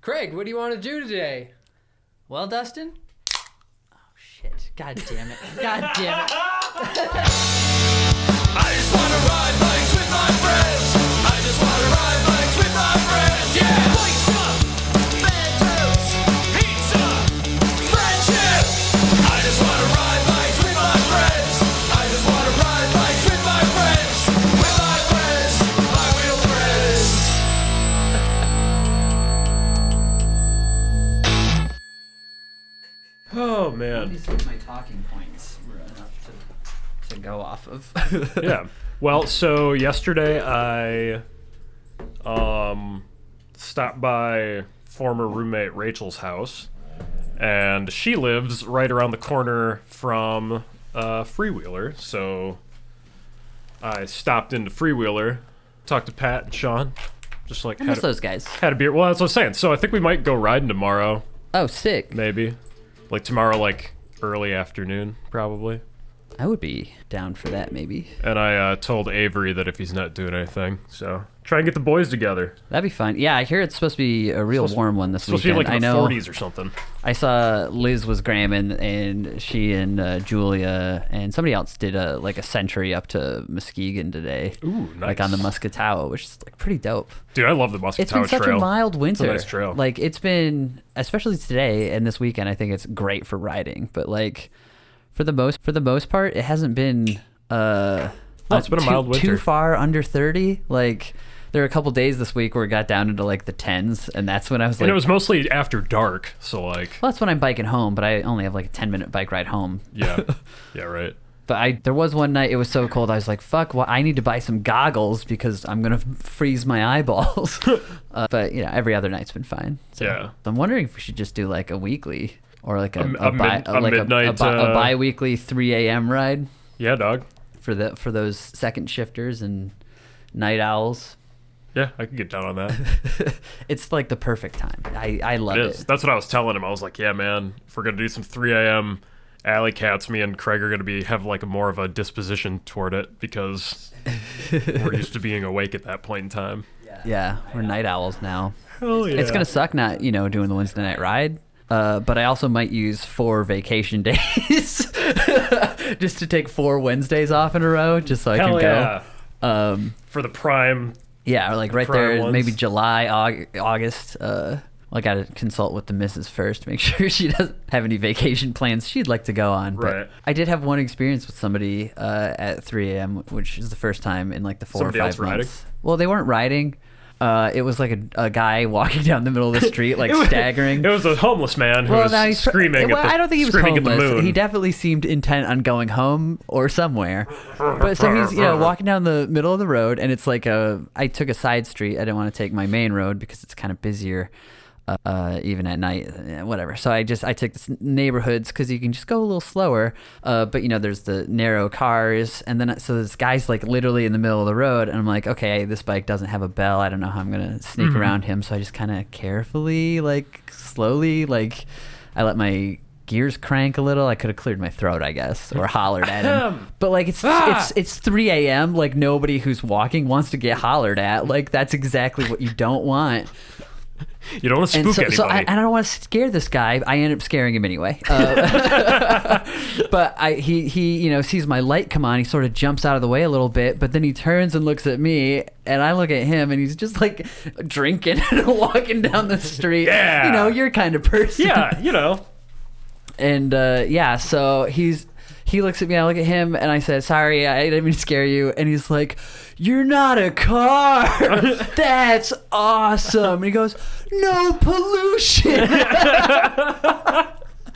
Craig, what do you want to do today? Well, Dustin? Oh, shit. God damn it. God damn it. I just want to ride bikes with my friends. I just want to ride bikes with my friends. Yeah! Bike stuff, bad jokes, pizza, friendship. I just want to ride bikes with my friends. I just want to ride bikes with my friends. With my friends, my wheel friends. Oh, man. These are my talking points were enough to go off of. Yeah. Well, so yesterday I stopped by former roommate Rachel's house, and she lives right around the corner from Freewheeler, so I stopped into Freewheeler, talked to Pat and Sean, just like I miss those guys. had a beer. Well, that's what I was saying. So I think we might go riding tomorrow, Oh, sick. maybe. Like tomorrow, like early afternoon, probably. I would be down for that, maybe. And I told Avery that if he's not doing anything, so try and get the boys together. That'd be fun. Yeah, I hear it's supposed to be a real warm one this Supposed to weekend. be like in I the know. 40s or something. I saw Liz was gramming, and she and Julia and somebody else did a century up to Muskegon today. Ooh, nice. Like on the Muscatao, which is like pretty dope. Dude, I love the Muscatao It's been such Trail. a mild winter. It's a nice trail. Like it's been, especially today and this weekend, I think it's great for riding. But like for the most part, it hasn't been it's been a mild winter. Too far under 30. Like there were a couple days this week where it got down into like the 10s, and that's when I was like, And it was mostly after dark, so like, well, that's when I'm biking home, but I only have like a 10-minute bike ride home. yeah, yeah, right. But there was one night it was so cold I was like, fuck, well, I need to buy some goggles because I'm gonna freeze my eyeballs. But you know, every other night's been fine. So Yeah. I'm wondering if we should just do like a weekly or like a midnight, bi-weekly 3 a.m. ride Yeah, dog. for those second shifters and night owls. Yeah, I could get down on that. It's like the perfect time. I love It is. it. That's what I was telling him. I was like, yeah, man, if we're gonna do some 3 a.m. alley cats, me and Craig are gonna have like more of a disposition toward it because we're used to being awake at that point in time. Yeah, we're night owls now. Hell yeah. It's gonna suck not doing the Wednesday night ride. But I also might use 4 vacation days just to take 4 Wednesdays off in a row, just so I Hell can yeah. go. For the prime. Yeah, or like right prime there, ones. maybe July, August. I got to consult with the missus first, make sure she doesn't have any vacation plans she'd like to go on. But Right. I did have one experience with somebody at 3 a.m., which is the first time in like the 4 Somebody or else 5 months. riding? Well, they weren't riding. It was like a guy walking down the middle of the street, like staggering. It was a homeless man who was now he's screaming well, at the, I don't think he was screaming at the homeless. moon. He definitely seemed intent on going home or somewhere. But so he's walking down the middle of the road, and it's like I took a side street. I didn't want to take my main road because it's kind of busier. Even at night, whatever. So I took the neighborhoods because you can just go a little slower. But there's the narrow cars, and then so this guy's like literally in the middle of the road, and I'm like, okay, this bike doesn't have a bell. I don't know how I'm gonna sneak around him. So I just kind of carefully, like slowly, like I let my gears crank a little. I could have cleared my throat, I guess, or hollered at him. But like it's 3 a.m. Like nobody who's walking wants to get hollered at. Like that's exactly what you don't want. You don't want to spook anybody. So I don't want to scare this guy. I end up scaring him anyway. But he sees my light come on. He sort of jumps out of the way a little bit, but then he turns and looks at me, and I look at him, and he's just like drinking and walking down the street. Yeah. Your kind of person. Yeah, And so he looks at me, I look at him, and I said, sorry, I didn't mean to scare you. And he's like, you're not a car. That's awesome. And he goes, no pollution.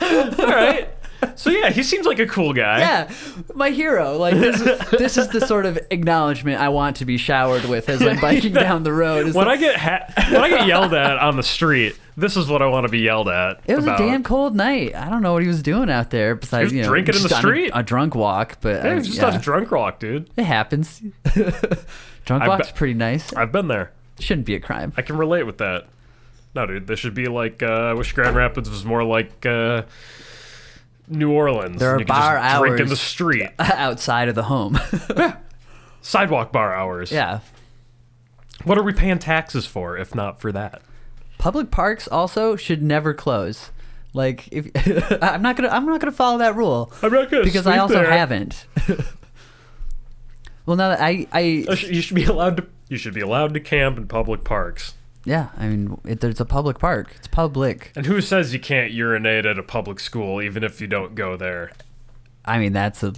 All right. So yeah, he seems like a cool guy. Yeah, my hero. Like this is the sort of acknowledgement I want to be showered with as I'm biking down the road. When I get yelled at on the street, this is what I want to be yelled at. It was about. a damn cold night. I don't know what he was doing out there besides He was drinking in the just on street. a drunk walk. But Yeah, it's just a drunk rock, dude. it happens. Drunk walk's pretty nice. I've been there. Shouldn't be a crime. I can relate with that. No, dude, this should be like. I wish Grand Rapids was more like New Orleans. There are you could bar just drink in hours. the street. Outside of the home. Sidewalk bar hours. Yeah. What are we paying taxes for if not for that? Public parks also should never close. Like, if I'm not gonna follow that rule. I'm not gonna because sleep I also there. haven't. Well, now that You should be allowed to. You should be allowed to camp in public parks. yeah, I mean, there's a public park. It's public. And who says you can't urinate at a public school even if you don't go there? I mean, that's a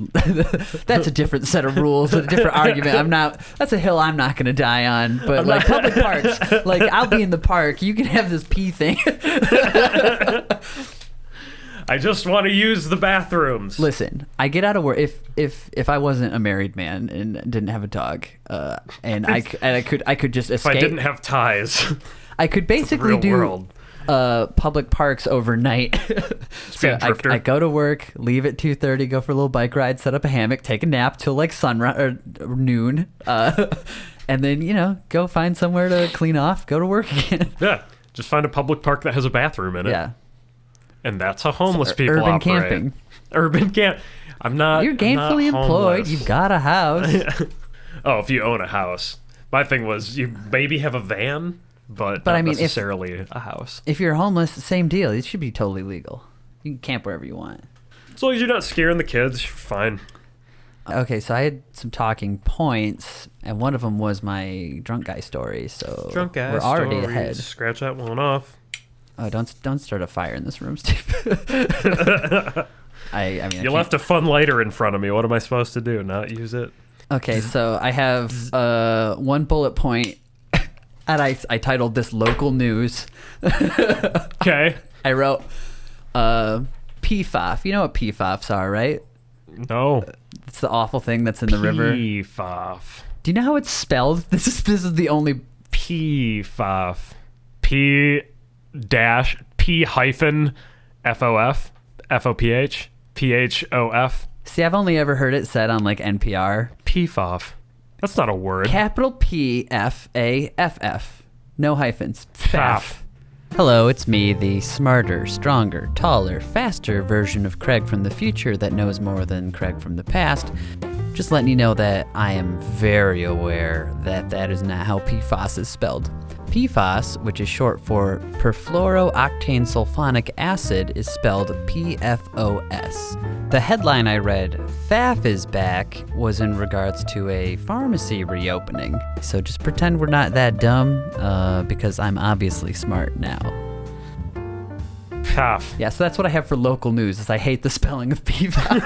different set of rules, a different argument. That's a hill I'm not gonna die on. But like public parks, like I'll be in the park. You can have this pee thing. I just want to use the bathrooms. Listen, I get out of work if I wasn't a married man and didn't have a dog, and I could just escape. If I didn't have ties. I could basically real do world. Public parks overnight. be a drifter. I go to work, leave at 2:30, go for a little bike ride, set up a hammock, take a nap till like sunrise or noon, and then go find somewhere to clean off, go to work again. Yeah, just find a public park that has a bathroom in it. Yeah. And that's how homeless people urban operate. camping. Urban camp. I'm not. You're gainfully I'm not employed. homeless. You've got a house. Oh, if you own a house. My thing was you maybe have a van, but not I mean, necessarily a house. If you're homeless, same deal. It should be totally legal. You can camp wherever you want. As long as you're not scaring the kids, you're fine. Okay, so I had some talking points, and one of them was my drunk guy story. So Drunk ass we're already stories. ahead. Scratch that one off. Oh, don't start a fire in this room, Steve. I mean, You left a fun lighter in front of me. What am I supposed to do? Not use it? Okay, so I have one bullet point, and I titled this "Local News." Okay. I wrote PFAFF. You know what PFAFs are, right? No. It's the awful thing that's in the river. PFAFF. Do you know how it's spelled? This is the only PFAFF. P hyphen FOF FOPH PHOF See, I've only ever heard it said on like NPR. PFOF. That's not a word. Capital PFAFF. No hyphens. Faff. Hello, it's me, the smarter, stronger, taller, faster version of Craig from the future that knows more than Craig from the past. Just letting you know that I am very aware that that is not how PFOS is spelled. PFOS, which is short for perfluorooctane sulfonic acid, is spelled PFOS. The headline I read, "FAFF is back," was in regards to a pharmacy reopening. So just pretend we're not that dumb, because I'm obviously smart now. Faff. Yeah, so that's what I have for local news, is I hate the spelling of PFOS.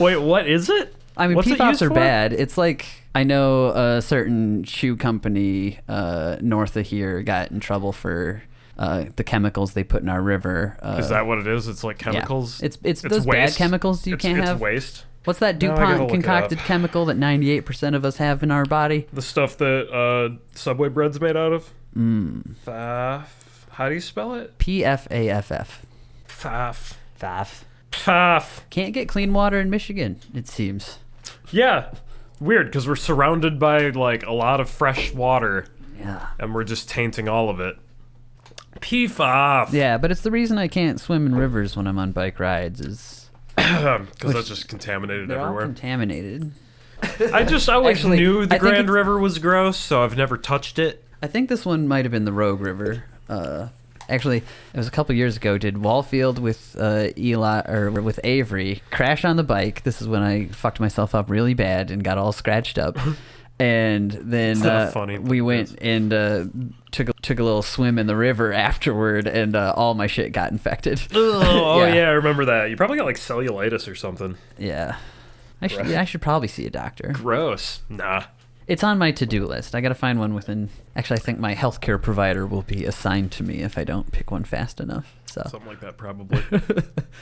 Wait, what is it? I mean, What's it PFOS used are for? bad. It's like, I know a certain shoe company north of here got in trouble for the chemicals they put in our river. Is that what it is? It's like chemicals? Yeah. It's those bad waste? chemicals you can't it's have. Waste? What's that No, I gotta DuPont look it concocted up. chemical that 98% of us have in our body? The stuff that Subway bread's made out of? Faff. How do you spell it? PFAFF. Faff. FAFF. Faff. Can't get clean water in Michigan, it seems. Yeah. Weird, because we're surrounded by like a lot of fresh water, Yeah. and we're just tainting all of it. PFAFF. Yeah, but it's the reason I can't swim in rivers when I'm on bike rides is Because that's just contaminated they're all everywhere. contaminated. I always Actually, knew the I think Grand it's- River was gross, so I've never touched it. I think this one might have been the Rogue River. Actually, it was a couple years ago. Did Wallfield with Eli or with Avery crash on the bike? This is when I fucked myself up really bad and got all scratched up. And then That's funny. we went and took a little swim in the river afterward, and all my shit got infected. Oh yeah, I remember that. You probably got like cellulitis or something. Yeah. I should probably see a doctor. Gross. Nah. It's on my to-do list. I got to find one within. Actually, I think my healthcare provider will be assigned to me if I don't pick one fast enough. So Something like that, probably.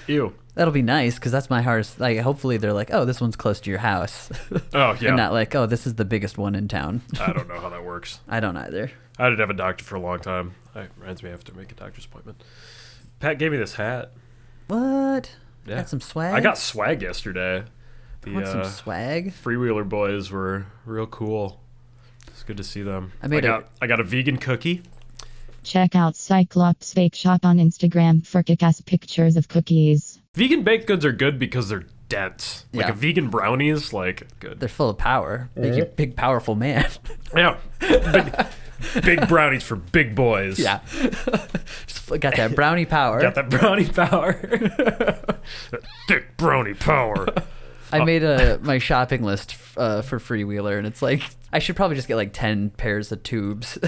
Ew. that'll be nice because that's my hardest. Like, hopefully they're like, oh, this one's close to your house, Oh yeah. and not like, oh, this is the biggest one in town. I don't know how that works. I don't either. I didn't have a doctor for a long time. It reminds me I have to make a doctor's appointment. Pat gave me this hat. What? Yeah. Got some swag. I got swag yesterday. I want some The swag. Freewheeler boys were real cool. It's good to see them. I got a vegan cookie. Check out Cyclops Bake Shop on Instagram for kick-ass pictures of cookies. Vegan baked goods are good because they're dense. Like Yeah. a vegan brownie is like good. They're full of power. Make you a big, powerful man. Yeah. Big brownies for big boys. Yeah. Just got that brownie power. Got that brownie power. That thick brownie power. I made my shopping list for Freewheeler, and it's like I should probably just get like 10 pairs of tubes.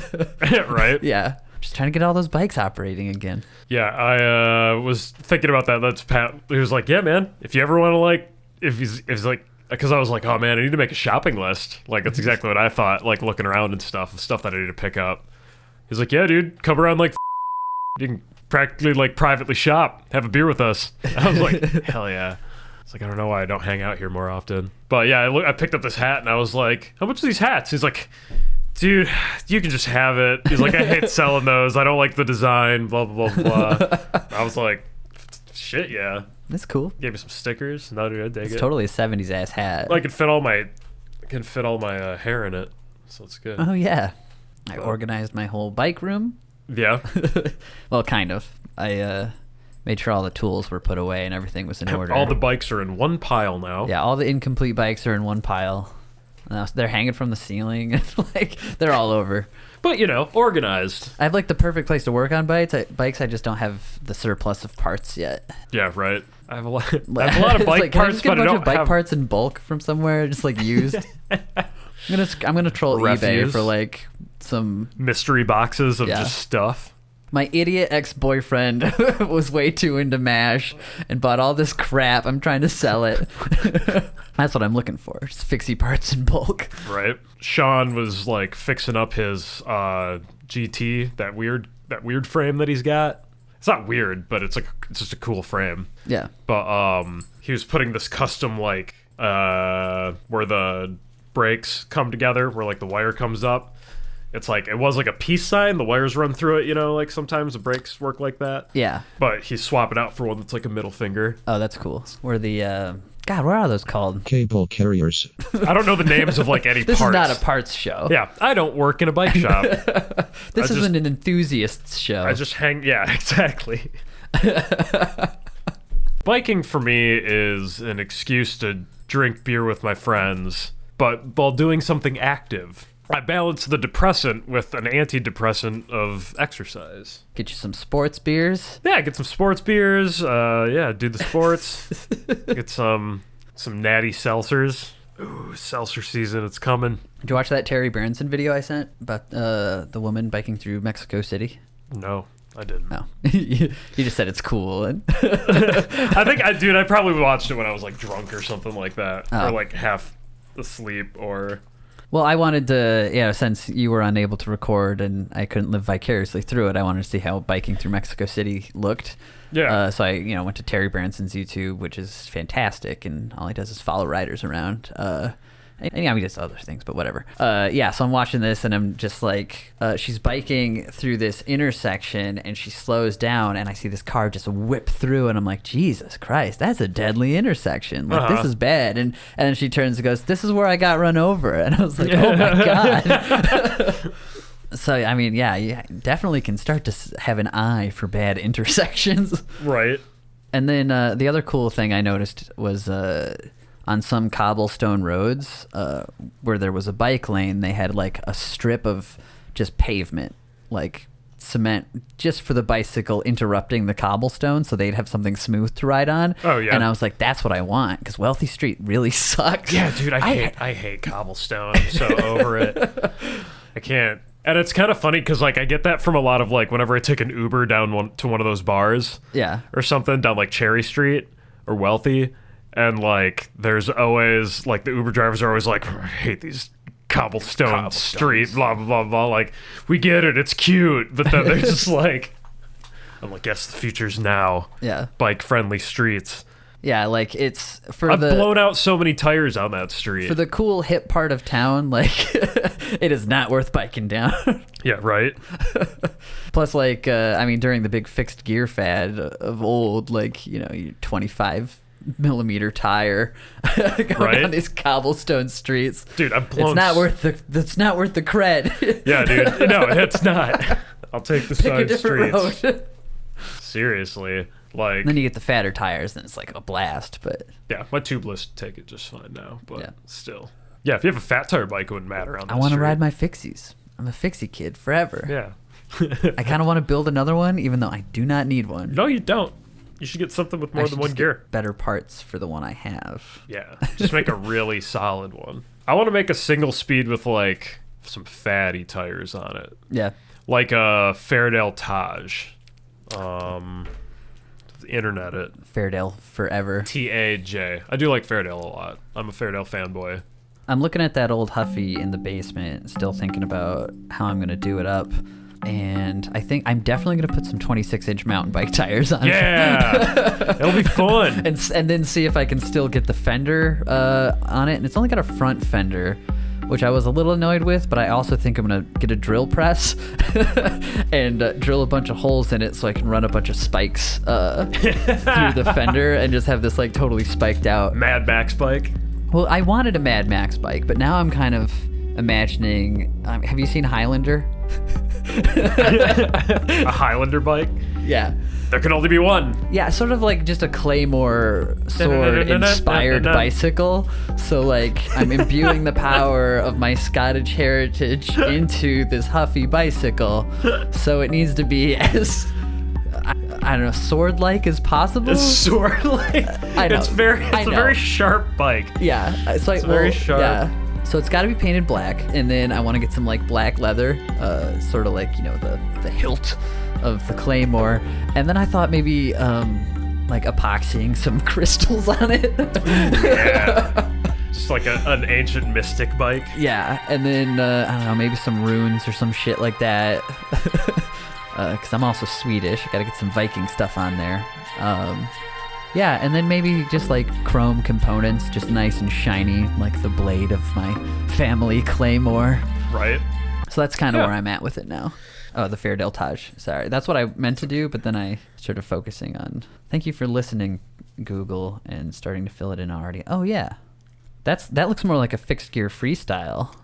Right? Yeah. Just trying to get all those bikes operating again. Yeah, I was thinking about that. That's Pat. He was like, yeah, man, if you ever want to, like, if he's like, because I was like, oh, man, I need to make a shopping list. Like, that's exactly what I thought, like, looking around and stuff that I need to pick up. He's like, yeah, dude, come around, like, you can practically, like, privately shop, have a beer with us. I was like, hell yeah. It's like, I don't know why I don't hang out here more often. But yeah, I picked up this hat, and I was like, how much are these hats? He's like, dude, you can just have it. He's like, I hate selling those. I don't like the design, blah, blah, blah, blah. I was like, shit, yeah. That's cool. Gave me some stickers. No, dude, I dig It's it. totally a 70s ass hat. I can fit all my hair in it, so it's good. Oh, yeah. I organized my whole bike room. Yeah. Well, kind of. I made sure all the tools were put away and everything was in order. All the bikes are in one pile now. Yeah, all the incomplete bikes are in one pile. They're hanging from the ceiling, and like they're all over. But organized. I have like the perfect place to work on bikes. I just don't have the surplus of parts yet. Yeah, right. I have a lot of bike like, can I parts, just get but a I bunch don't of bike have parts in bulk from somewhere, just like used. I'm gonna troll eBay Refuse. for like some. mystery boxes of Yeah. just stuff. My idiot ex-boyfriend was way too into MASH and bought all this crap. I'm trying to sell it. That's what I'm looking for. Just fixie parts in bulk. Right. Sean was like fixing up his GT, that weird frame that he's got. It's not weird, but it's just a cool frame. Yeah. But he was putting this custom like where the brakes come together, where like the wire comes up. It's like, it was like a peace sign. The wires run through it, like sometimes the brakes work like that. Yeah. But he's swapping out for one that's like a middle finger. Oh, that's cool. Where the God, what are those called? Cable carriers. I don't know the names of like any This parts. is not a parts show. Yeah, I don't work in a bike shop. This isn't just- an enthusiast show. I just hang. Yeah, exactly. Biking for me is an excuse to drink beer with my friends, but while doing something active. I balance the depressant with an antidepressant of exercise. Get you some sports beers. Yeah, get some sports beers. Yeah, do the sports. Get some natty seltzers. Ooh, seltzer season, it's coming. Did you watch that Terry Berenson video I sent about the woman biking through Mexico City? No, I didn't. No. You just said it's cool. And I probably watched it when I was like drunk or something like that. Oh. Or like half asleep or... Well, I wanted to, since you were unable to record and I couldn't live vicariously through it, I wanted to see how biking through Mexico City looked. Yeah. So I, went to Terry Berenson's YouTube, which is fantastic, and all he does is follow riders around. And he does other things, but whatever. So I'm watching this, and I'm just like, she's biking through this intersection, and she slows down, and I see this car just whip through, and I'm like, Jesus Christ, that's a deadly intersection. Like, this is bad. And then she turns and goes, this is where I got run over. And I was like, oh my God. So, you definitely can start to have an eye for bad intersections. Right. And then the other cool thing I noticed was... on some cobblestone roads where there was a bike lane, they had like a strip of just pavement, like cement, just for the bicycle interrupting the cobblestone, so they'd have something smooth to ride on. Oh, yeah. And I was like, that's what I want, because Wealthy Street really sucks. Yeah, dude, I hate cobblestone. I'm so over it. I can't. And it's kind of funny because like I get that from a lot of like whenever I take an Uber down to one of those bars, Yeah. or something down like Cherry Street or Wealthy. And, like, there's always, like, the Uber drivers are always like, I hate these cobblestone streets, blah, blah, blah, blah. Like, we get it, it's cute. But then they're just like, I'm like, yes, the future's now. Yeah. Bike-friendly streets. Yeah, like it's for I've the blown out so many tires on that street. for the cool hip part of town, like it is not worth biking down. Yeah, right? Plus, like, during the big fixed gear fad of old, like, your 25 millimeter tire going Right? on these cobblestone streets. Dude, I've blown... It's not worth the cred. Yeah, dude. No, it's not. I'll take the Pick a side different streets. road. Seriously. Like, And then you get the fatter tires, and it's like a blast. But yeah, my tubeless take it just fine now. But Yeah. still. Yeah, if you have a fat tire bike, it wouldn't matter on that I want to street. ride my fixies. I'm a fixie kid forever. Yeah. I kind of want to build another one, even though I do not need one. No, you don't. You should get something with I more should than one just gear. get better parts for the one I have. Yeah. Just make a really solid one. I want to make a single speed with like some fatty tires on it. Yeah. Like a Fairdale Taj. Internet it. Fairdale forever. TAJ. I do like Fairdale a lot. I'm a Fairdale fanboy. I'm looking at that old Huffy in the basement, still thinking about how I'm going to do it up. And I think I'm definitely going to put some 26-inch mountain bike tires on Yeah! It'll be fun. and then see if I can still get the fender on it. And it's only got a front fender, which I was a little annoyed with, but I also think I'm going to get a drill press and drill a bunch of holes in it so I can run a bunch of spikes through the fender and just have this like totally spiked out. Mad Max bike. Well, I wanted a Mad Max bike, but now I'm kind of imagining. Have you seen Highlander? A Highlander bike. Yeah. There can only be one. Yeah, sort of like just a Claymore sword inspired bicycle. So like I'm imbuing the power of my Scottish heritage into this Huffy bicycle. So it needs to be as I don't know, sword-like as possible. It's sword-like. I know. It's a very sharp bike. Yeah, it's like very sharp. Yeah. So it's got to be painted black, and then I want to get some like black leather, sort of like, you know, the hilt of the Claymore, and then I thought maybe like epoxying some crystals on it. Yeah. Just like an ancient mystic bike. Yeah, and then I don't know, maybe some runes or some shit like that. Because I'm also Swedish, I gotta get some Viking stuff on there. Yeah, and then maybe just like chrome components, just nice and shiny, like the blade of my family Claymore. Right. So that's kind of where I'm at with it now. Oh, the Fairdale Taj. Sorry, that's what I meant to do, but then I started focusing on. Thank you for listening, Google, and starting to fill it in already. Oh yeah, that looks more like a fixed gear freestyle.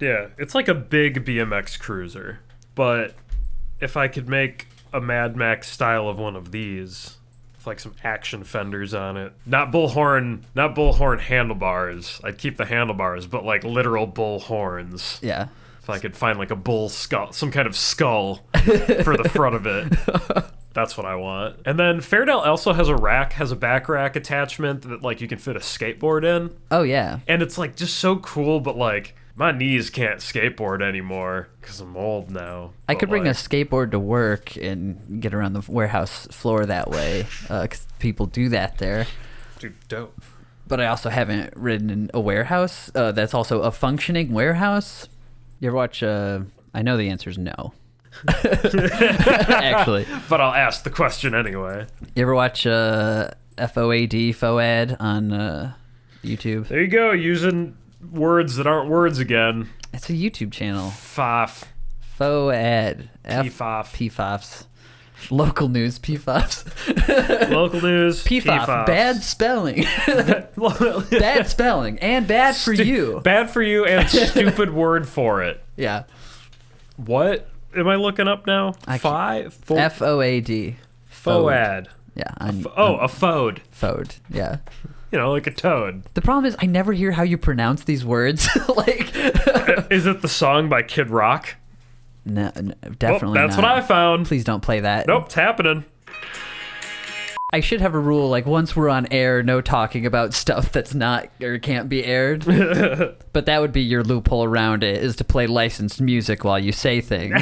Yeah, it's like a big BMX cruiser, but if I could make a Mad Max style of one of these, with like some action fenders on it, not bullhorn handlebars. I'd keep the handlebars, but like literal bull horns. Yeah. If I could find like a bull skull, some kind of skull for the front of it. That's what I want. And then Fairdale also has a back rack attachment that like you can fit a skateboard in. Oh yeah. And it's like just so cool, but like my knees can't skateboard anymore because I'm old now. I But, could bring a like, skateboard to work and get around the warehouse floor that way, because people do that there. dude, dope. But I also haven't ridden in a warehouse that's also a functioning warehouse. You ever watch, I know the answer is no. Actually. But I'll ask the question anyway. You ever watch FOAD on YouTube? There you go, using words that aren't words again. It's a YouTube channel. PFAFF. FOAD. PFAFF. PFOS. Local news, PFOS. Local news. PFOF. Bad spelling. Bad spelling. And bad for you. Bad for you and stupid word for it. Yeah. What am I looking up now? FOAD. FOAD. Yeah. A FOAD. FOAD. Yeah. You know, like a toad. The problem is I never hear how you pronounce these words. Like, Is it the song by Kid Rock? no, definitely Well, that's not. what I found. Please don't play that. Nope, it's happening. I should have a rule like once we're on air, no talking about stuff that's not or can't be aired. But that would be your loophole around it, is to play licensed music while you say things.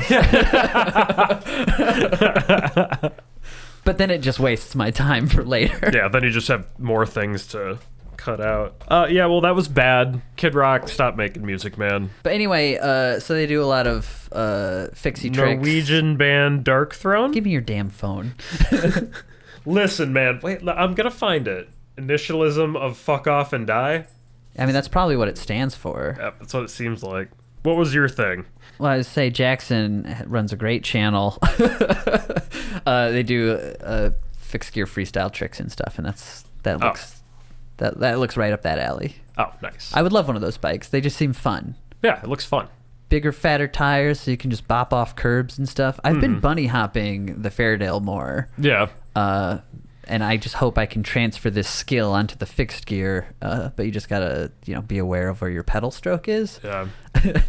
But then it just wastes my time for later. Yeah, then you just have more things to cut out. Yeah, well, that was bad. Kid Rock, stop making music, man. But anyway, so they do a lot of fixie tricks. Norwegian band Dark Throne? Give me your damn phone. Listen, man, wait, I'm gonna find it. Initialism of fuck off and die? I mean, that's probably what it stands for. Yep, that's what it seems like. What was your thing? Well, I would say Jackson runs a great channel. They do fixed gear freestyle tricks and stuff, and that looks right up that alley. Oh, nice. I would love one of those bikes. They just seem fun. Yeah, it looks fun. Bigger, fatter tires, so you can just bop off curbs and stuff. I've been bunny hopping the Fairdale more. Yeah. and I just hope I can transfer this skill onto the fixed gear. But you just gotta, be aware of where your pedal stroke is. Yeah.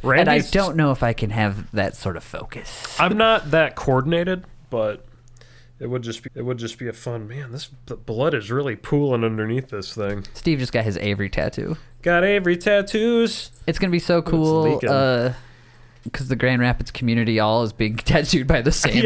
And I don't know if I can have that sort of focus. I'm not that coordinated, but it would just be a fun, man. The blood is really pooling underneath this thing. Steve just got his Avery tattoo. Got Avery tattoos. It's gonna be so cool. leaking. Because the Grand Rapids community all is being tattooed by the same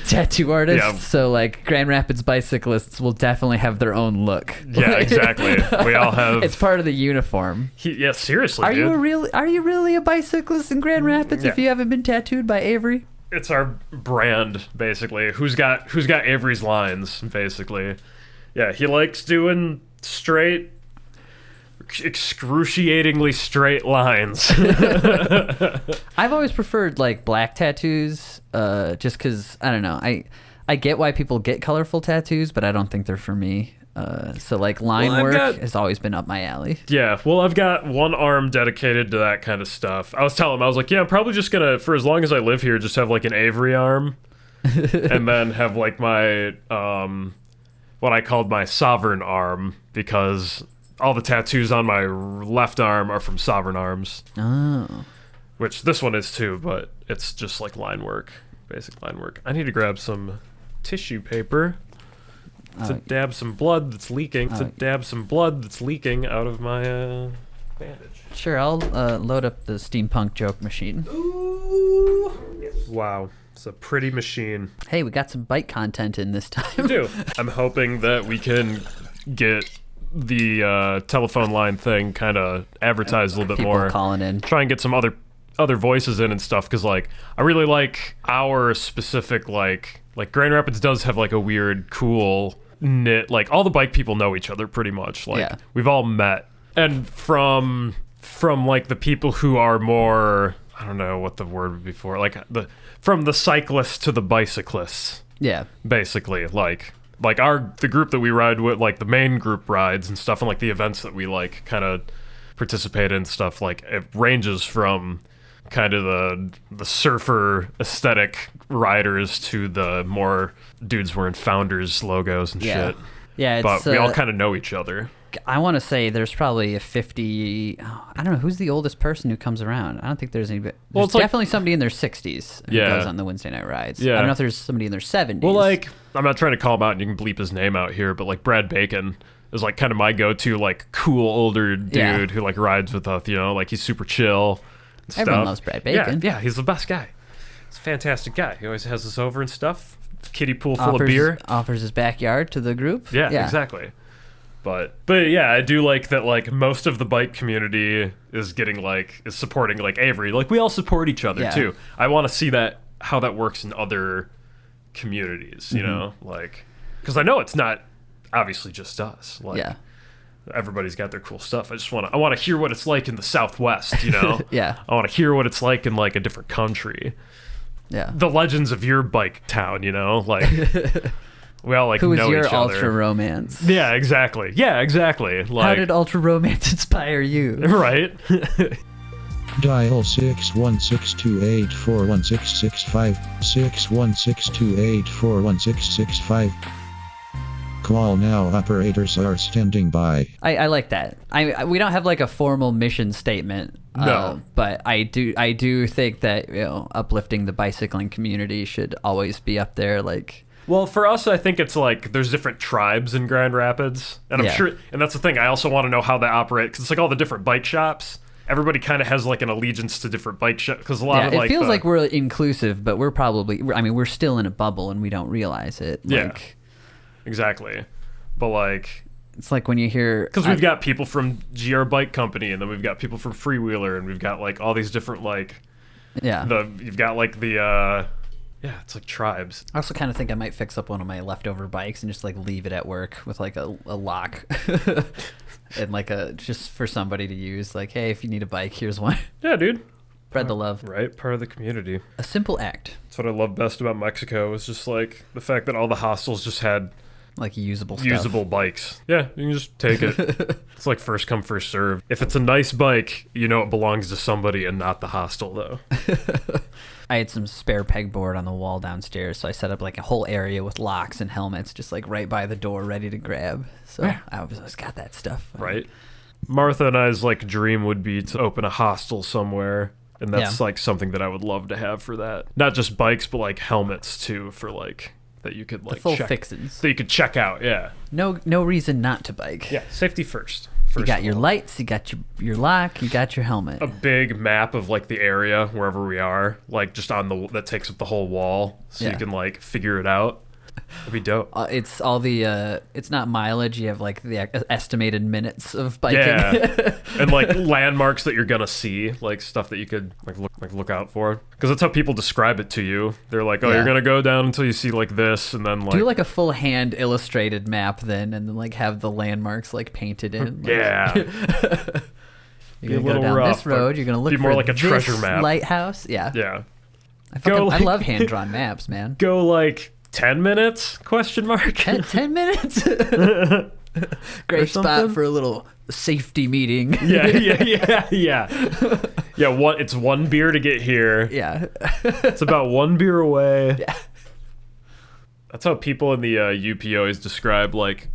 tattoo artist. Yeah. So like Grand Rapids bicyclists will definitely have their own look. Yeah, exactly. We all have. It's part of the uniform. Yeah, seriously, Are dude. you really a bicyclist in Grand Rapids if Yeah. you haven't been tattooed by Avery? It's our brand, basically. Who's got Avery's lines, basically. Yeah, he likes doing straight, excruciatingly straight lines. I've always preferred like black tattoos, just because I don't know. I get why people get colorful tattoos, but I don't think they're for me. So like line work has always been up my alley. Yeah, well, I've got one arm dedicated to that kind of stuff. I was telling him, I was like, yeah, I'm probably just gonna, for as long as I live here, just have like an Avery arm, and then have like my what I called my sovereign arm, because all the tattoos on my left arm are from Sovereign Arms. Oh. Which this one is too, but it's just like line work, basic line work. I need to grab some tissue paper to dab some blood that's leaking. To dab some blood that's leaking out of my bandage. Sure, I'll load up the steampunk joke machine. Ooh. Wow, it's a pretty machine. Hey, we got some bike content in this time. We do. I'm hoping that we can get the telephone line thing kind of advertised a little bit People more. calling in. Try and get some other voices in and stuff, because like I really like our specific like Grand Rapids does have like a weird cool knit, like all the bike people know each other pretty much, like Yeah. we've all met, and from like the people who are more, I don't know what the word would be for, like from the cyclists to the bicyclists, Yeah. basically, like the group that we ride with, like the main group rides and stuff, and like the events that we like kind of participate in stuff, like it ranges from kind of the surfer aesthetic riders to the more dudes wearing Founders logos and Yeah. shit. Yeah, it's, But we all kind of know each other. I want to say there's probably a 50. I don't know who's the oldest person who comes around. I don't think there's any. There's it's like- definitely somebody in their 60s who Yeah. goes on the Wednesday night rides. Yeah. I don't know if there's somebody in their 70s. Well, like, I'm not trying to call him out and you can bleep his name out here, but like Brad Bacon is like kind of my go-to like cool older dude Yeah. who like rides with us, like he's super chill and stuff. Everyone loves Brad Bacon. Yeah, he's the best guy. He's a fantastic guy. He always has us over and stuff. Kiddie pool full of beer. Offers his backyard to the group. Yeah, exactly. But yeah, I do like that. Like most of the bike community is supporting like Avery. Like we all support each other Yeah. too. I want to see how that works in other communities. You Mm-hmm. know, like because I know it's not obviously just us. Like Yeah. everybody's got their cool stuff. I want to hear what it's like in the Southwest. You know, Yeah. I want to hear what it's like in like a different country. Yeah. The legends of your bike town. You know, like. We all like Who was know your each other. ultra romance? Yeah, exactly. Like, How did ultra romance inspire you? right? Dial 61628416665, 61628416665. Call now, operators are standing by. I like that. We don't have like a formal mission statement. No. But I do think that uplifting the bicycling community should always be up there. Like. Well, for us, I think it's like there's different tribes in Grand Rapids, and I'm Yeah. sure, and that's the thing. I also want to know how they operate, because it's like all the different bike shops. Everybody kind of has like an allegiance to different bike shops, because a lot of It like feels like we're inclusive, but we're probably. I mean, we're still in a bubble and we don't realize it. Yeah. Like, exactly, but like it's like when you hear because we've got people from GR Bike Company, and then we've got people from Freewheeler, and we've got like all these different like you've got like the. Yeah, it's like tribes. I also kind of think I might fix up one of my leftover bikes and just like leave it at work with like a lock and like just for somebody to use. Like, hey, if you need a bike, here's one. Yeah, dude. Spread the love. Right, part of the community. A simple act. That's what I love best about Mexico, is just like the fact that all the hostels just had Like usable stuff. Usable bikes. Yeah, you can just take it. It's like first come, first serve. If it's a nice bike, you know it belongs to somebody and not the hostel, though. I had some spare pegboard on the wall downstairs, so I set up like a whole area with locks and helmets just like right by the door ready to grab. So I always got that stuff. Right. Martha and I's like dream would be to open a hostel somewhere. And that's like something that I would love to have for that. Not just bikes, but like helmets too, for like that you could like the full check, fixins. that you could check out. Yeah. No reason not to bike. Yeah. Safety first. You got your lights, you got your lock, you got your helmet. A big map of like the area wherever we are, like just on the that takes up the whole wall, so you can like figure it out. It'd be dope. It's all the it's not mileage. You have like the estimated minutes of biking. Yeah, and like landmarks that you're gonna see, like stuff that you could look out for. Because that's how people describe it to you. They're like, oh, you're gonna go down until you see like this, and then like do like a full hand illustrated map then, and then like have the landmarks like painted in. Like, yeah. You're gonna go down rough, this road. You're gonna look be more for like a this treasure map. Lighthouse. Yeah. Yeah. I love hand drawn maps, man. Go like 10 minutes? Question mark. 10 minutes. Great spot for a little safety meeting. Yeah. It's one beer to get here. Yeah. It's about one beer away. Yeah. That's how people in the UP always describe like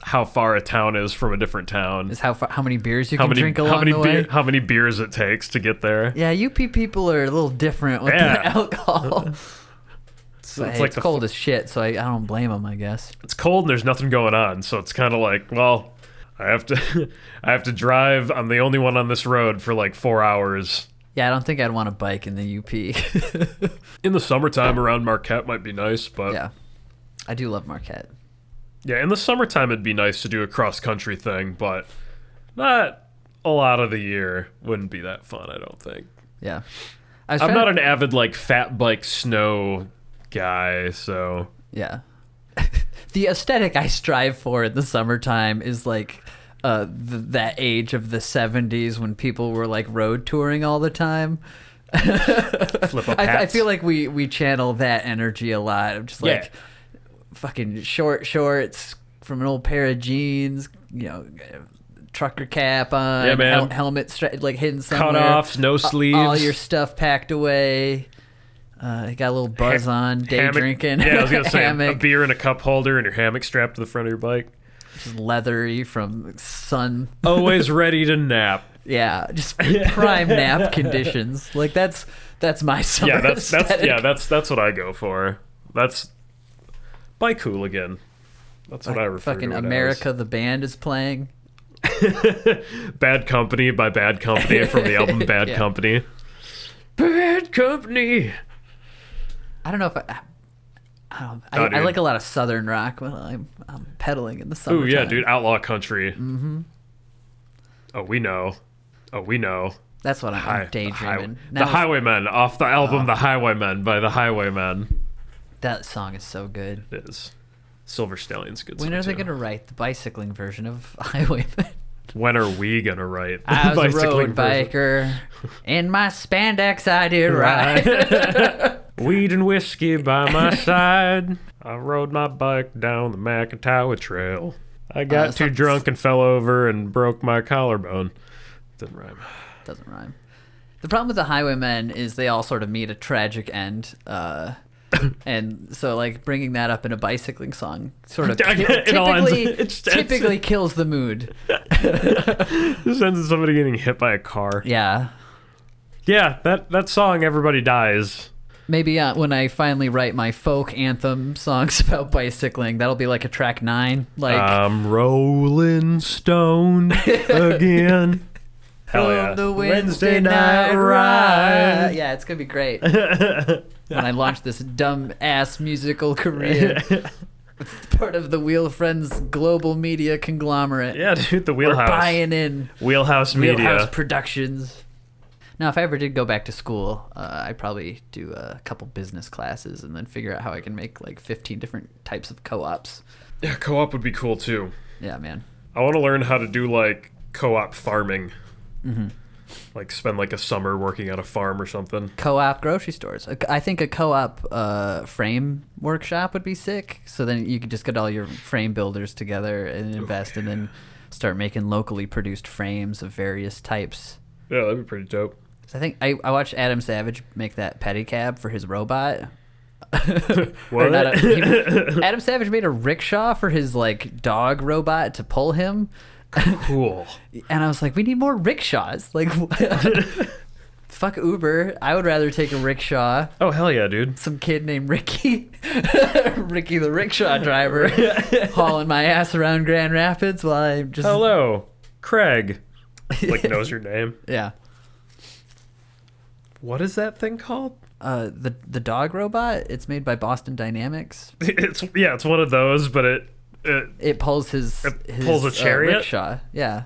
how far a town is from a different town. Is how many beers you can drink along the way. How many beers it takes to get there. Yeah, UP people are a little different with their alcohol. It's cold as shit, so I don't blame them, I guess. It's cold and there's nothing going on, so it's kind of like, well, I have to drive. I'm the only one on this road for like 4 hours. Yeah, I don't think I'd want to bike in the UP. In the summertime around Marquette might be nice, but yeah, I do love Marquette. Yeah, in the summertime it'd be nice to do a cross-country thing, but not a lot of the year. Wouldn't be that fun, I don't think. Yeah. I'm not an avid like fat bike snow guy, so yeah. The aesthetic I strive for in the summertime is like that age of the 70s when people were like road touring all the time. Flip up hats. I feel like we channel that energy a lot. I'm just like fucking short shorts from an old pair of jeans, trucker cap on, yeah, man. Helmet like hidden somewhere, cut-offs, no sleeves, all your stuff packed away. You got a little buzz on, day drinking. Yeah, I was gonna say hammock. a beer in a cup holder and your hammock strapped to the front of your bike. Just leathery from sun. Always ready to nap. Yeah, just prime nap conditions. Like that's my summer. Yeah, that's aesthetic. that's what I go for. That's bike hooligan. That's what I refer fucking to it America the band is playing. Bad Company by Bad Company from the album Bad Company. Bad Company. I don't know if I like a lot of southern rock when I'm pedaling in the summer. Oh yeah, dude, outlaw country. Mm-hmm. Oh, we know. That's what I'm daydreaming. The Highwaymen off the album The Highwaymen by The Highwaymen. That song is so good. It is. Silver Stallion's good. When are they going to write the bicycling version of Highwaymen? When are we going to write the I was a bicycling road biker. In my spandex I did ride. Weed and whiskey by my side. I rode my bike down the McIntyre Trail. I got too drunk and fell over and broke my collarbone. Didn't rhyme. Doesn't rhyme. The problem with the Highwaymen is they all sort of meet a tragic end. And so, like, bringing that up in a bicycling song sort of typically kills the mood. Just ends in somebody getting hit by a car. Yeah. Yeah, that song, Everybody Dies. Maybe when I finally write my folk anthem songs about bicycling, that'll be like a track 9. Like, I'm rolling stone again. Hell yeah. The Wednesday night ride. Yeah, it's going to be great. When I launch this dumb-ass musical career. Part of the Wheel Friends global media conglomerate. Yeah, dude, the Wheelhouse. We're buying in. Wheelhouse Media. Wheelhouse Productions. Now, if I ever did go back to school, I'd probably do a couple business classes and then figure out how I can make like 15 different types of co-ops. Yeah, co-op would be cool too. Yeah, man. I want to learn how to do like co-op farming. Mm-hmm. like spend like a summer working at a farm or something. Co-op grocery stores. I think a co-op frame workshop would be sick. So then you could just get all your frame builders together and invest, and then start making locally produced frames of various types. Yeah, that'd be pretty dope. So I think I watched Adam Savage make that pedicab for his robot. What? Adam Savage made a rickshaw for his like dog robot to pull him. Cool. And I was like, we need more rickshaws. Like, fuck Uber. I would rather take a rickshaw. Oh, hell yeah, dude. Some kid named Ricky, Ricky the rickshaw driver, hauling my ass around Grand Rapids while I just... Hello, Craig. Like, knows your name. Yeah. What is that thing called? The dog robot. It's made by Boston Dynamics. It's one of those, but It pulls his pulls a chariot? rickshaw. Yeah.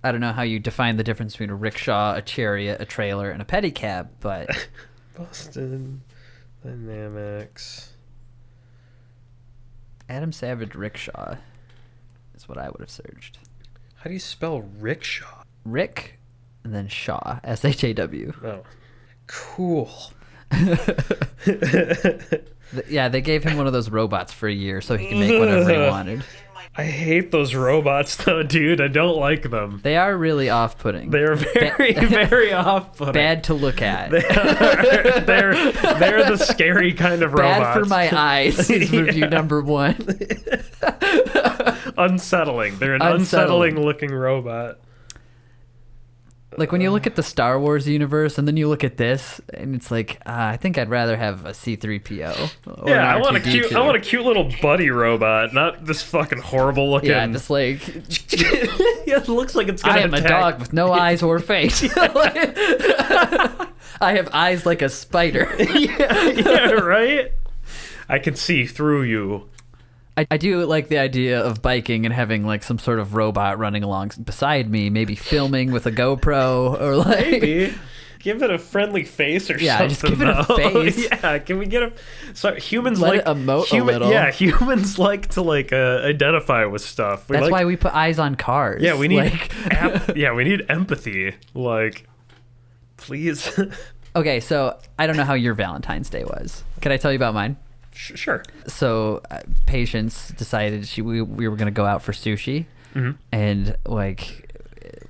I don't know how you define the difference between a rickshaw, a chariot, a trailer, and a pedicab, but Boston Dynamics. Adam Savage rickshaw is what I would have searched. How do you spell rickshaw? Rick, and then Shaw, S-H-A-W. Oh, cool. Yeah, they gave him one of those robots for a year so he can make whatever he wanted. I hate those robots, though, dude. I don't like them. They are really off-putting. They're very, very off-putting. Bad to look at. They're the scary kind of robots. Bad for my eyes is review number 1. Unsettling. They're an unsettling looking robot. Like when you look at the Star Wars universe and then you look at this, and it's like, I think I'd rather have a C-3PO. Or Yeah, an I want R2-D2. a cute little buddy robot, not this fucking horrible looking. Yeah, just like It looks like it's gonna I am attack. a dog with no eyes or face. I have eyes like a spider. Yeah, right. I can see through you. I do like the idea of biking and having like some sort of robot running along beside me, maybe filming with a GoPro or like. Maybe. Give it a friendly face or Yeah, something. just give it a though. face. Yeah, can we get a? So humans Let like it emote a little. Yeah, humans like to like identify with stuff. That's why we put eyes on cars. Yeah, we need. Like, we need empathy. Like, please. okay, so I don't know how your Valentine's Day was. Can I tell you about mine? Sure. So Patience decided we were gonna go out for sushi, and like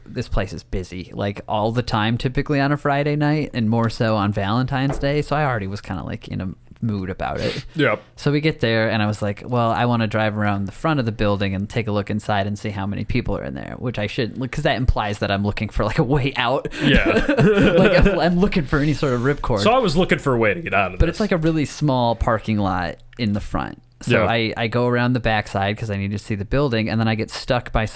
this place is busy like all the time, typically on a Friday night, and more so on Valentine's Day. So I already was kind of like in a mood about it. Yep. So we get there, and I was like, well, I want to drive around the front of the building and take a look inside and see how many people are in there, which I shouldn't, because that implies that I'm looking for like a way out. Yeah. Like I'm looking for any sort of ripcord. So I was looking for a way to get out of But this. it's like a really small parking lot in the front. So Yeah. I go around the backside because I need to see the building, and then I get stuck by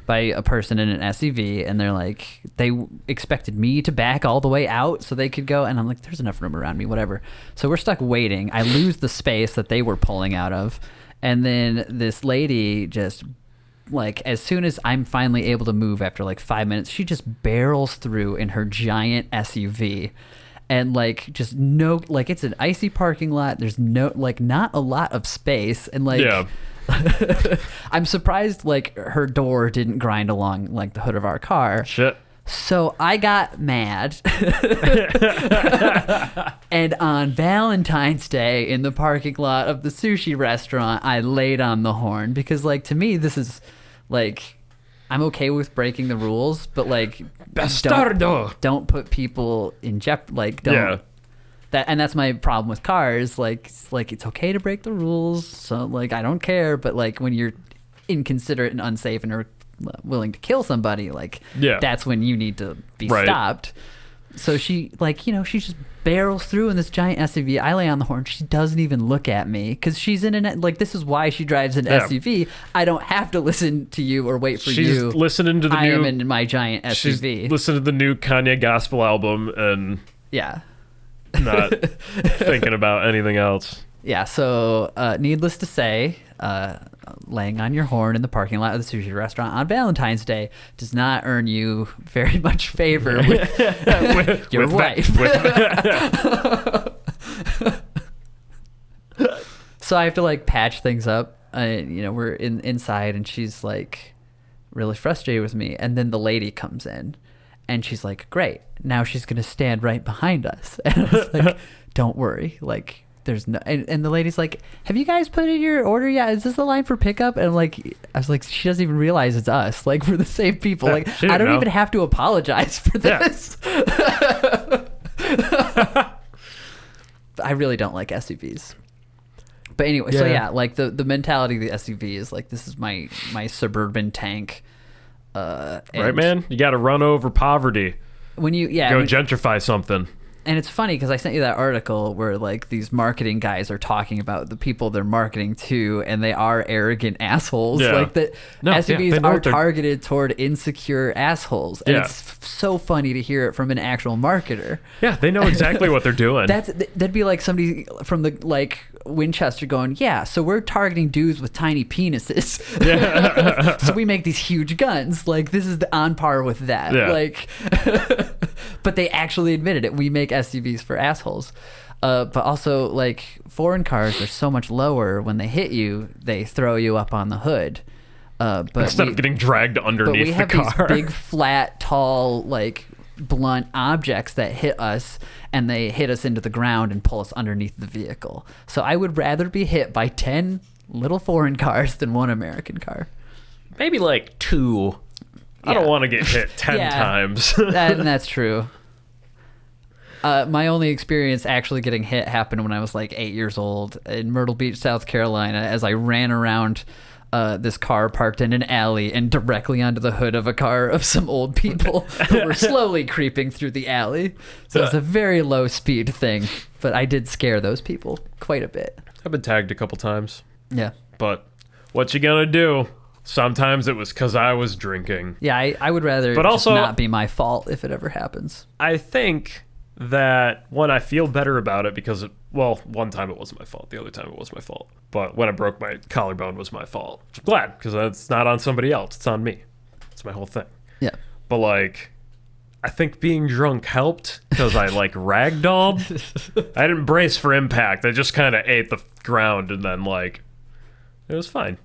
a person in an SUV, and they're like, they expected me to back all the way out so they could go, and I'm like, there's enough room around me, whatever. So we're stuck waiting. I lose the space that they were pulling out of, and then this lady just, like, as soon as I'm finally able to move after like 5 minutes, she just barrels through in her giant SUV. And like just no, like it's an icy parking lot. There's no, like, not a lot of space, and like Yeah. I'm surprised like her door didn't grind along like the hood of our car. Shit. So I got mad. And on Valentine's Day in the parking lot of the sushi restaurant, I laid on the horn because, like, to me this is like, I'm okay with breaking the rules, but like don't put people in jeopardy. Like, don't. Yeah. And that's my problem with cars. Like it's okay to break the rules, so like I don't care. But like when you're inconsiderate and unsafe and are willing to kill somebody, like, Yeah. that's when you need to be Right. stopped. So she, like, you know, she just barrels through in this giant SUV. I lay on the horn. She doesn't even look at me because she's in an, like, this is why she drives an Yeah. SUV. I don't have to listen to you or wait for She's you. listening to the I new. am in my giant She's SUV. listening to the new Kanye gospel album and Yeah. not thinking about anything else. Yeah, so needless to say, laying on your horn in the parking lot of the sushi restaurant on Valentine's Day does not earn you very much favor with your wife. So I have to like patch things up. You know, we're inside, and she's like really frustrated with me. And then the lady comes in and she's like, great, now she's going to stand right behind us. And I was like, don't worry. Like, there's no, and the lady's like, have you guys put in your order yet? Is this the line for pickup? And I was like, she doesn't even realize it's us. Like, we're the same people. Like, I don't even have to apologize for this. I really don't like SUVs. But anyway, so yeah, like the mentality of the SUV is like, this is my suburban tank. Right, man? You got to run over poverty. When you, go gentrify something. And it's funny because I sent you that article where like these marketing guys are talking about the people they're marketing to, and they are arrogant assholes. Yeah. Like that SUVs are targeted toward insecure assholes, and it's so funny to hear it from an actual marketer. Yeah, they know exactly what they're doing. That'd be like somebody from the like Winchester going, yeah, so we're targeting dudes with tiny penises. Yeah. So we make these huge guns. Like, this is on par with that. Yeah. Like, but they actually admitted it. We make SUVs for assholes. But also, like, foreign cars are so much lower. When they hit you, they throw you up on the hood. But instead of getting dragged underneath the car. We have these big, flat, tall, like, blunt objects that hit us, and they hit us into the ground and pull us underneath the vehicle. So I would rather be hit by 10 little foreign cars than one American car. Maybe like 2. I don't want to get hit 10 times. And that's true. My only experience actually getting hit happened when I was like 8 years old in Myrtle Beach, South Carolina, as I ran around this car parked in an alley and directly onto the hood of a car of some old people who were slowly creeping through the alley. So it's a very low speed thing, but I did scare those people quite a bit. I've been tagged a couple times. Yeah. But what you gonna do? Sometimes it was because I was drinking. Yeah, I would rather but also, just not be my fault if it ever happens. I think that when I feel better about it because, one time it wasn't my fault. The other time it was my fault. But when I broke my collarbone was my fault. Which I'm glad, because it's not on somebody else. It's on me. It's my whole thing. Yeah. But, like, I think being drunk helped because I, like, ragdolled. I didn't brace for impact. I just kind of ate the ground and then, like, it was fine.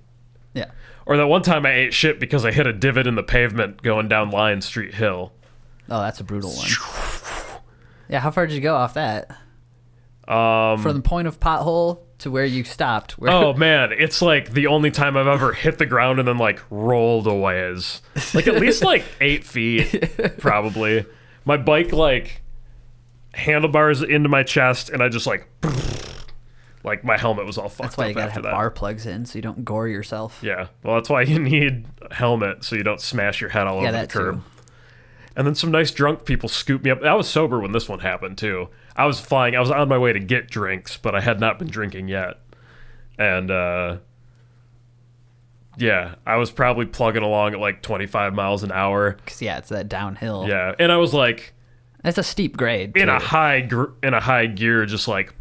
Yeah. Or that one time I ate shit because I hit a divot in the pavement going down Lion Street Hill. Oh, that's a brutal one. Yeah, how far did you go off that? From the point of pothole to where you stopped. Oh, man. It's like the only time I've ever hit the ground and then, like, rolled a ways. Like, at least, like, 8 feet, probably. My bike, like, handlebars into my chest, and I just, like my helmet was all fucked up. That's why you gotta have that. bar plugs in so you don't gore yourself. Yeah. Well, that's why you need a helmet so you don't smash your head all over the curb. Too. And then some nice drunk people scooped me up. I was sober when this one happened, too. I was flying. I was on my way to get drinks, but I had not been drinking yet. And, yeah, I was probably plugging along at, like, 25 miles an hour. Because, yeah, it's that downhill. Yeah, and I was, like... That's a steep grade, in a high gear, just, like,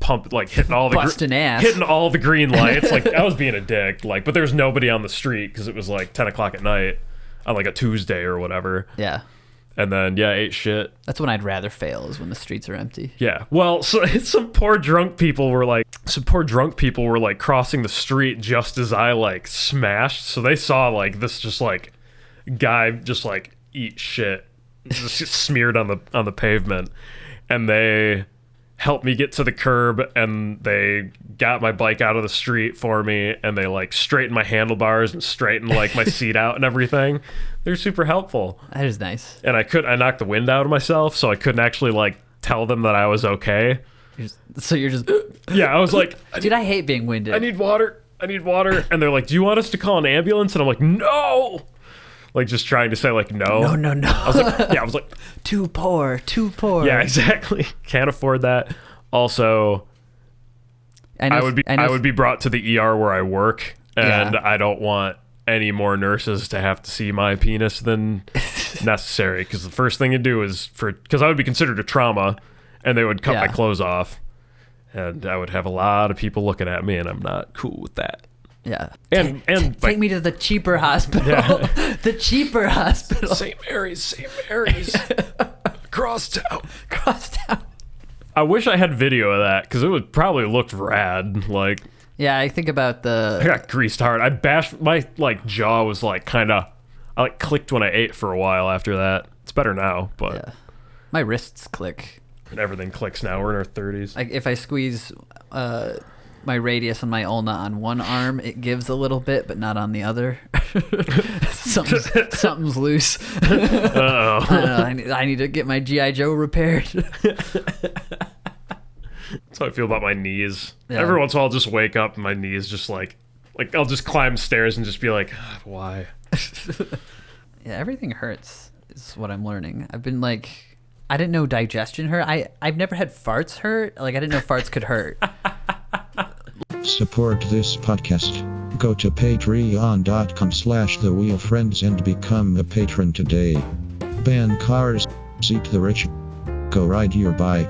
hitting all the... Busting ass. Hitting all the green lights. Like, I was being a dick. Like, but there was nobody on the street because it was, like, 10 o'clock at night on, like, a Tuesday or whatever. Yeah. And then, yeah, ate shit. That's when I'd rather fail, is when the streets are empty. Yeah. Well, so some poor drunk people were crossing the street just as I, like, smashed. So they saw, like, this just, like, guy just, like, eat shit just smeared on the pavement. And they helped me get to the curb, and they got my bike out of the street for me, and they, like, straightened my handlebars and straightened, like, my seat out and everything. They're super helpful. That is nice. And I knocked the wind out of myself, so I couldn't actually, like, tell them that I was okay. You're just... Yeah, I was like... Dude, I hate being winded. I need water. And they're like, do you want us to call an ambulance? And I'm like, no! Like, just trying to say, like, no. No. I was like... Too poor. Yeah, exactly. Can't afford that. Also, I would be brought to the ER where I work, and I don't want any more nurses to have to see my penis than necessary, because the first thing to do is because I would be considered a trauma, and they would cut my clothes off, and I would have a lot of people looking at me, and I'm not cool with that. Yeah. And take me to the cheaper hospital. Yeah. The cheaper hospital. St. Mary's. Crosstown. I wish I had video of that, because it would probably looked rad. Like, yeah, I think about I got greased hard. I bashed my, like, jaw was, like, kind of I like clicked when I ate for a while after that. It's better now, but Yeah. My wrists click. everything clicks now. We're in our 30s. Like if I squeeze my radius and my ulna on one arm, it gives a little bit, but not on the other. something's loose. Uh-oh. I need to get my GI Joe repaired. That's how I feel about my knees. Yeah. Every once in a while I'll just wake up and my knees just like I'll just climb stairs and just be like, why? Yeah, everything hurts is what I'm learning. I've been like, I didn't know digestion hurt. I've never had farts hurt. Like I didn't know farts could hurt. Support this podcast. Go to patreon.com/thewheelfriends and become a patron today. Ban cars, seat the rich. Go ride your bike.